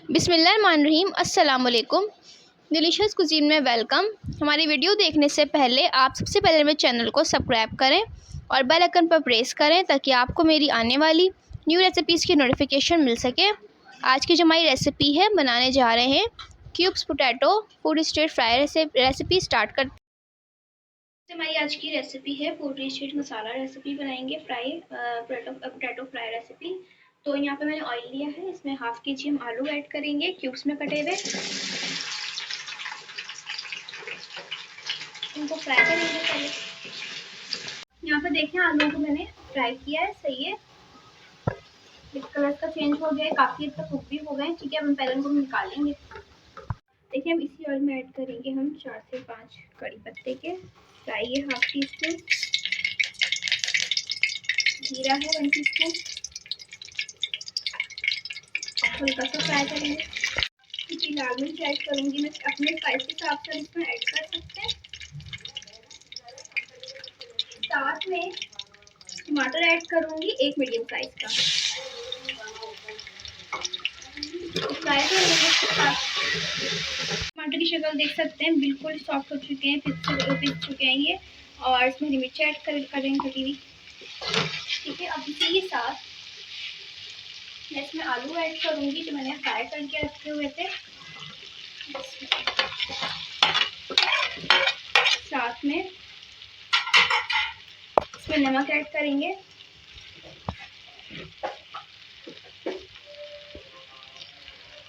बिस्मिल्लाहिर्रहमानिर्रहीम। अस्सलाम वालेकुम। डिलीशियस कुजीन में वेलकम। हमारी वीडियो देखने से पहले आप सबसे पहले मेरे चैनल को सब्सक्राइब करें और बेल आइकन पर प्रेस करें ताकि आपको मेरी आने वाली न्यू रेसिपीज़ की नोटिफिकेशन मिल सके। आज की जो हमारी रेसिपी है, बनाने जा रहे हैं cubes potato food street fry recipe start कर। हमारी आज की रेसिपी है फूड स्ट्रीट मसाला रेसिपी बनाएंगे, पोटैटो फ्राई रेसिपी। तो यहाँ पे मैंने ऑयल लिया है, इसमें हाफ के जी हम आलू ऐड करेंगे क्यूब्स में कटे हुए। इनको फ्राई करेंगे पहले। यहाँ पे देखें आलू को मैंने फ्राई किया है, सही है। कलर का चेंज हो गया है, काफ़ी हद तक कुक भी हो गए। ठीक है, अब हम पहले इनको निकालेंगे। देखिए, हम इसी ऑयल में ऐड करेंगे हम 4 से 5 कड़ी पत्ते के फ्राई है, हाफ टी स्पून जीरा है, 1 टीस्पून, हल्का सा फ्राई करेंगे। लाल मिर्च ऐड करूँगी मैं, अपने स्पाइस के हिसाब से इसमें ऐड कर सकते हैं। साथ में टमाटर ऐड करूँगी, 1 मीडियम साइज का। फ्राई करेंगे। टमाटर की शक्ल देख सकते हैं, बिल्कुल सॉफ्ट हो चुके हैं, पिस चुके हैं ये। और इसमें हरी मिर्च ऐड करेंगे कटी हुई। ठीक है, अब इसी के साथ मैं इसमें आलू ऐड करूँगी जो मैंने फ्राई करके रखे हुए थे। साथ में इसमें नमक ऐड करेंगे।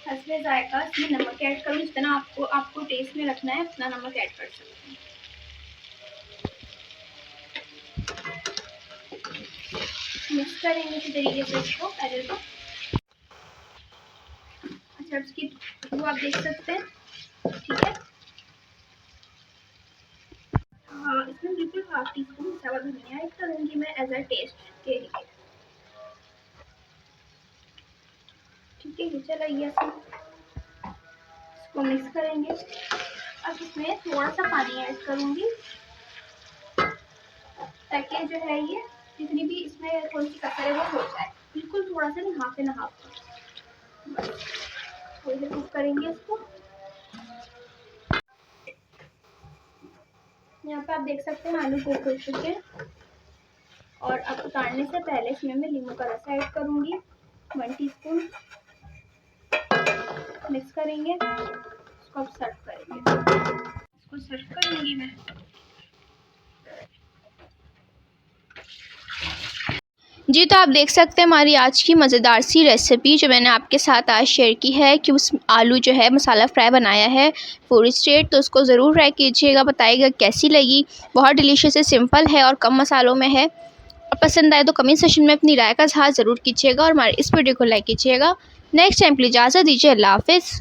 हस्बे जायका इसमें नमक ऐड करूँ, जितना आपको टेस्ट में रखना है उतना नमक ऐड कर सकते हैं। मिक्स करेंगे इसी तरीके से इसको पहले तो। अच्छा, इसकी वो आप देख सकते हैं। ठीक है, हाँ, इसमें बिल्कुल हाफ टी स्पून सावा धनिया ऐड करूँगी मैं एज अ टेस्ट के लिए। ठीक है, ये चलाइए इसको मिक्स करेंगे। अब इसमें थोड़ा सा पानी ऐड करूँगी ताकि जो है ये जितनी भी इसमें थोड़ी सी कसर है वो हो जाए। बिल्कुल थोड़ा सा नहीं, हाफ एंड हाफ। थोड़ी देर कुक करेंगे इसको। यहाँ पे आप देख सकते हैं आलू कुक हो चुके हैं। और अब उतारने से पहले इसमें मैं नींबू का रस ऐड करूँगी, 1 टीस्पून। मिक्स करेंगे, इसको अब सर्व करेंगे। इसको सर्व करूँगी मैं। जी, तो आप देख सकते हैं हमारी आज की मज़ेदार सी रेसिपी जो मैंने आपके साथ आज शेयर की है कि उस आलू जो है मसाला फ्राई बनाया है फूड स्ट्रीट। तो उसको ज़रूर ट्राई कीजिएगा, बताइएगा कैसी लगी। बहुत डिलीशियस है, सिंपल है और कम मसालों में है। और पसंद आए तो कमेंट सेक्शन में अपनी राय का इज़हार ज़रूर कीजिएगा और हमारे इस वीडियो को लाइक कीजिएगा। नेक्स्ट टाइम के लिए इजाज़त दीजिए। अल्लाह हाफ़िज़।